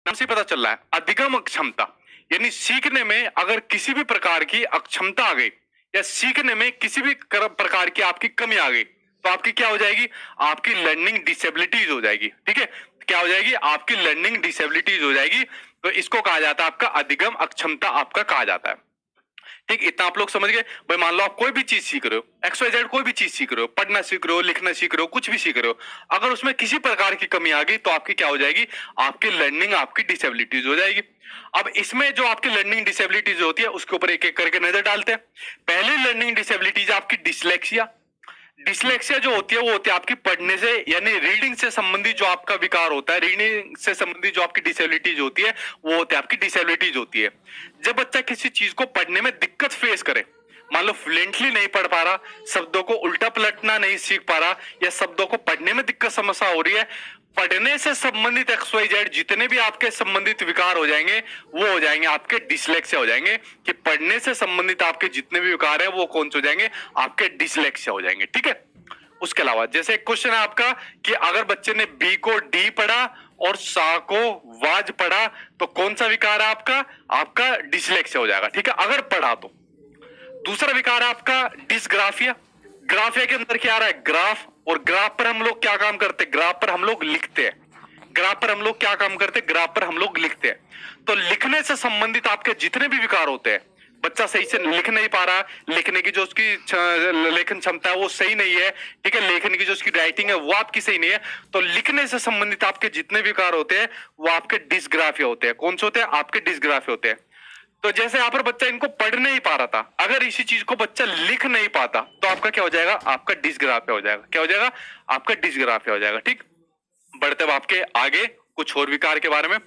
नाम से पता चल रहा है अधिगम अक्षमता, यानी सीखने में अगर किसी भी प्रकार की अक्षमता आ गई या सीखने में किसी भी प्रकार की आपकी कमी आ गई तो आपकी क्या हो जाएगी, आपकी लर्निंग डिसेबिलिटीज हो जाएगी। ठीक है, क्या हो जाएगी, आपकी लर्निंग डिसेबिलिटीज हो जाएगी। तो इसको कहा जाता है आपका अधिगम अक्षमता आपका कहा जाता है। ठीक, इतना आप लोग समझ गए। भाई मान लो आप कोई भी चीज सीख रहे हो, एक्स वाई जेड कोई भी चीज सीख रहे हो, पढ़ना सीख रहे हो, लिखना सीख रहे हो, कुछ भी सीख रहे हो, अगर उसमें किसी प्रकार की कमी आ गई तो आपकी क्या हो जाएगी, आपकी लर्निंग आपकी डिसेबिलिटीज हो जाएगी। अब इसमें जो आपकी लर्निंग डिसेबिलिटीज होती है उसके ऊपर एक एक करके नजर डालते हैं। पहली लर्निंग डिसेबिलिटीज आपकी डिसलेक्सिया। डिसलेक्सिया जो होती है वो होती है आपकी पढ़ने से यानी रीडिंग से संबंधित जो आपका विकार होता है, रीडिंग से संबंधित जो आपकी डिसेबिलिटीज होती है वो होती है आपकी डिसेबिलिटीज होती है। जब बच्चा किसी चीज को पढ़ने में दिक्कत फेस करे, मान लो फ्लुएंटली नहीं पढ़ पा रहा, शब्दों को उल्टा पलटना नहीं सीख पा रहा, या शब्दों को पढ़ने में दिक्कत समस्या हो रही है, पढ़ने से संबंधित एक्स वाई जेड जितने भी आपके संबंधित विकार हो जाएंगे वो हो जाएंगे आपके डिसलेक्सिया हो जाएंगे। कि पढ़ने से संबंधित आपके जितने भी विकार है वो कौन से हो जाएंगे, आपके डिसलेक्सिया हो जाएंगे। ठीक है, उसके अलावा जैसे एक क्वेश्चन है आपका कि अगर बच्चे ने बी को डी पढ़ा और सा को वाज पढ़ा तो कौन सा विकार है आपका, आपका डिसलेक्सिया हो जाएगा। ठीक है, अगर पढ़ा तो। दूसरा विकार है आपका डिसग्राफिया। ग्राफिया के अंदर क्या आ रहा है, ग्राफ, और ग्राफ पर हम लोग क्या काम करते हैं, ग्राफ पर हम लोग लिखते हैं। ग्राफ पर हम लोग क्या काम करते हैं, ग्राफ पर हम लोग लिखते हैं। तो लिखने से संबंधित आपके जितने भी विकार होते हैं, बच्चा सही से लिख नहीं पा रहा, लिखने की जो उसकी लेखन क्षमता है वो सही नहीं है, ठीक है, लेखन की जो उसकी राइटिंग है वो आपकी सही नहीं है, तो लिखने से संबंधित आपके जितने विकार होते हैं वो आपके डिसग्राफिया होते हैं। कौन से होते हैं, आपके डिसग्राफिया होते हैं। तो जैसे यहाँ पर बच्चा इनको पढ़ नहीं पा रहा था, अगर इसी चीज को बच्चा लिख नहीं पाता तो आपका क्या हो जाएगा, आपका डिसग्राफिया हो जाएगा। क्या हो जाएगा, आपका डिसग्राफिया हो जाएगा। ठीक, बढ़ते अब आपके आगे कुछ और विकार के बारे में।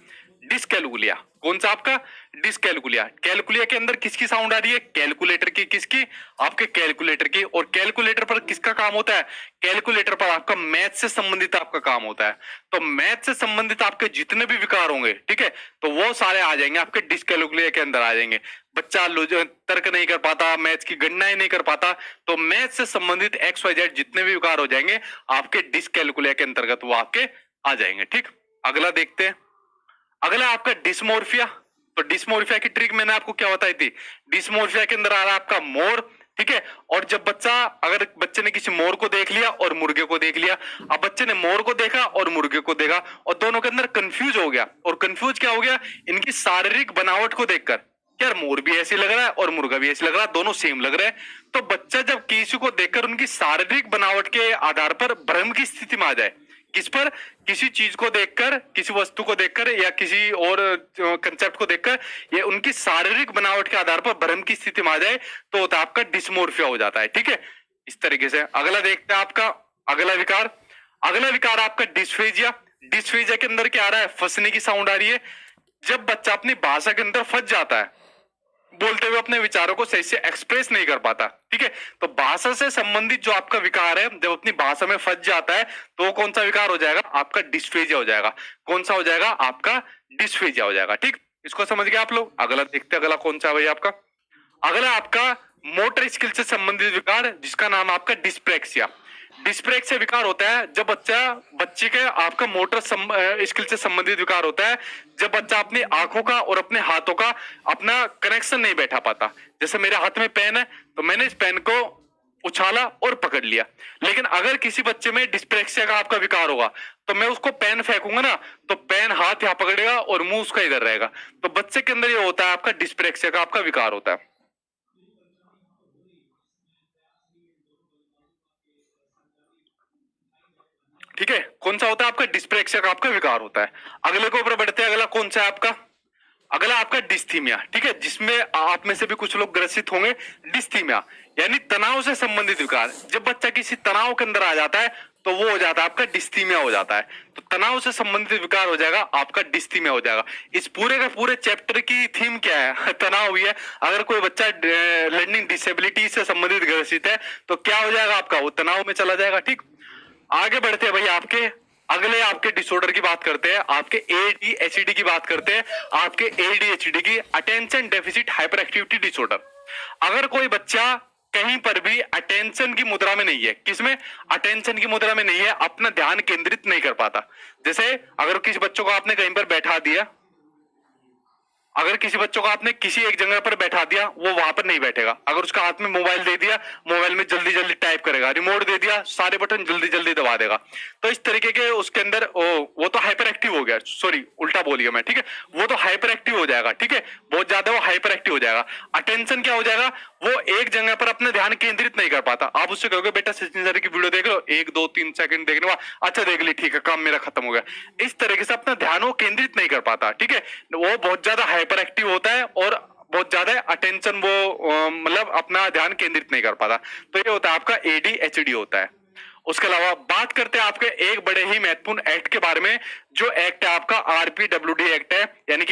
डिसकैलकुलिया, कौन सा आपका डिसकैलकुलिया। कैलकुलिया के अंदर किसकी साउंड आ रही है, कैलकुलेटर की, किसकी, आपके कैलकुलेटर की। और कैलकुलेटर पर किसका काम होता है, कैलकुलेटर पर आपका मैथ से संबंधित आपका काम होता है। तो मैथ से संबंधित आपके जितने भी विकार होंगे, ठीक है, तो वो सारे आ जाएंगे आपके डिसकैलकुलिया के अंदर आ जाएंगे। बच्चा तर्क नहीं कर पाता, मैथ्स की गणनाएं नहीं कर पाता, तो मैथ से संबंधित एक्स वाई जेड जितने भी विकार हो जाएंगे आपके डिसकैलकुलिया के अंतर्गत वो आपके आ जाएंगे। ठीक, अगला देखते हैं। अगला आपका डिस्मोर्फिया। तो डिस्मोर्फिया की ट्रिक मैंने आपको क्या बताई थी, डिस्मोर्फिया के अंदर आ रहा है आपका मोर। ठीक है, और जब बच्चा, अगर बच्चे ने किसी मोर को देख लिया और मुर्गे को देख लिया, अब बच्चे ने मोर को देखा और मुर्गे को देखा और दोनों के अंदर कंफ्यूज हो गया। और कंफ्यूज क्या हो गया, इनकी शारीरिक बनावट को देखकर, यार मोर भी ऐसे लग रहा है और मुर्गा भी ऐसे लग रहा है, दोनों सेम लग रहे हैं। तो बच्चा जब किसी को देखकर उनकी शारीरिक बनावट के आधार पर भ्रम की स्थिति में आ जाए, किस पर, किसी चीज को देखकर, किसी वस्तु को देखकर या किसी और कंसेप्ट को देखकर ये उनकी शारीरिक बनावट के आधार पर भ्रम की स्थिति में आ जाए तो होता है आपका डिस्मोर्फिया हो जाता है। ठीक है, इस तरीके से। अगला देखते हैं आपका अगला विकार। अगला विकार आपका डिस्फेजिया। डिस्फेजिया के अंदर क्या आ रहा है, फंसने की साउंड आ रही है। जब बच्चा अपनी भाषा के अंदर फंस जाता है, बोलते हुए अपने विचारों को सही से एक्सप्रेस नहीं कर पाता, ठीक है, तो भाषा से संबंधित जो आपका विकार है, जब अपनी भाषा में फंस जाता है तो कौन सा विकार हो जाएगा, आपका डिस्फेजिया हो जाएगा। कौन सा हो जाएगा, आपका डिस्फेजिया हो जाएगा। ठीक, इसको समझ गए आप लोग। अगला देखते हैं, अगला कौन सा है भाई आपका, अगला आपका मोटर स्किल से संबंधित विकार जिसका नाम आपका डिस्प्रेक्सिया। डिस्प्रेक्सिया विकार होता है जब बच्चे के आपका मोटर स्किल से संबंधित विकार होता है जब बच्चा अपनी आंखों का और अपने हाथों का अपना कनेक्शन नहीं बैठा पाता। जैसे मेरे हाथ में पेन है तो मैंने इस पेन को उछाला और पकड़ लिया, लेकिन अगर किसी बच्चे में डिस्प्रेक्सिया का आपका विकार होगा तो मैं उसको पेन फेंकूंगा ना तो पेन हाथ यहाँ पकड़ेगा और मुंह उसका इधर रहेगा। तो बच्चे के अंदर ये होता है आपका डिस्प्रेक्सिया का आपका विकार होता है। ठीक है, कौन सा होता है आपका डिस्प्रेक्सिया का आपका विकार होता है। अगले को ऊपर बढ़ते हैं, अगला कौन सा है आपका, अगला आपका डिस्थीमिया। ठीक है, जिसमें आप में से भी कुछ लोग ग्रसित होंगे। डिस्थीमिया यानी तनाव से संबंधित विकार। जब बच्चा किसी तनाव के अंदर आ जाता है तो वो हो जाता है आपका डिस्थीमिया हो जाता है। तो तनाव से संबंधित विकार हो जाएगा आपका डिस्थीमिया हो जाएगा। इस पूरे का पूरे चैप्टर की थीम क्या है, तनाव ही है। अगर कोई बच्चा लर्निंग डिसेबिलिटी से संबंधित ग्रसित है तो क्या हो जाएगा आपका, वो तनाव में चला जाएगा। ठीक, आगे बढ़ते हैं भाई, आपके अगले आपके डिसऑर्डर की बात करते हैं, आपके एडीएचडी की बात करते हैं। आपके एडीएचडी की attention deficit hyper activity disorder. अगर कोई बच्चा कहीं पर भी अटेंशन की मुद्रा में नहीं है, किसमें, अटेंशन की मुद्रा में नहीं है, अपना ध्यान केंद्रित नहीं कर पाता। जैसे अगर किसी बच्चों को आपने कहीं पर बैठा दिया, अगर किसी बच्चों को आपने किसी एक जगह पर बैठा दिया, वो वहां पर नहीं बैठेगा। अगर उसका हाथ में मोबाइल दे दिया, मोबाइल में जल्दी जल्दी टाइप करेगा, रिमोट दे दिया, सारे बटन जल्दी जल्दी दबा देगा। तो इस तरीके के उसके अंदर वो तो हाइपर एक्टिव हो गया, सॉरी उल्टा बोल गया मैं, ठीक है, वो तो हाइपर एक्टिव हो जाएगा, ठीक है, बहुत ज्यादा वो हाइपर एक्टिव हो जाएगा। अटेंशन क्या हो जाएगा, वो एक जगह पर अपना ध्यान केंद्रित नहीं कर पाता। आप उससे कहोगे बेटा सचिन सर की वीडियो देख लो, 1 2 3 सेकंड देखने के बाद अच्छा देख ली, ठीक है, काम मेरा खत्म हो गया। इस तरीके से अपना ध्यान वो केंद्रित नहीं कर पाता, ठीक है, वो बहुत ज्यादा हाइपर एक्टिव होता है और बहुत ज्यादा अटेंशन वो मतलब अपना ध्यान केंद्रित नहीं कर पाता। तो ये होता है आपका ADHD होता है। उसके अलावा बात करते हैं आपके एक बड़े ही महत्वपूर्ण एक्ट के बारे में, जो एक्ट है आपका RPWD एक्ट है, यानी कि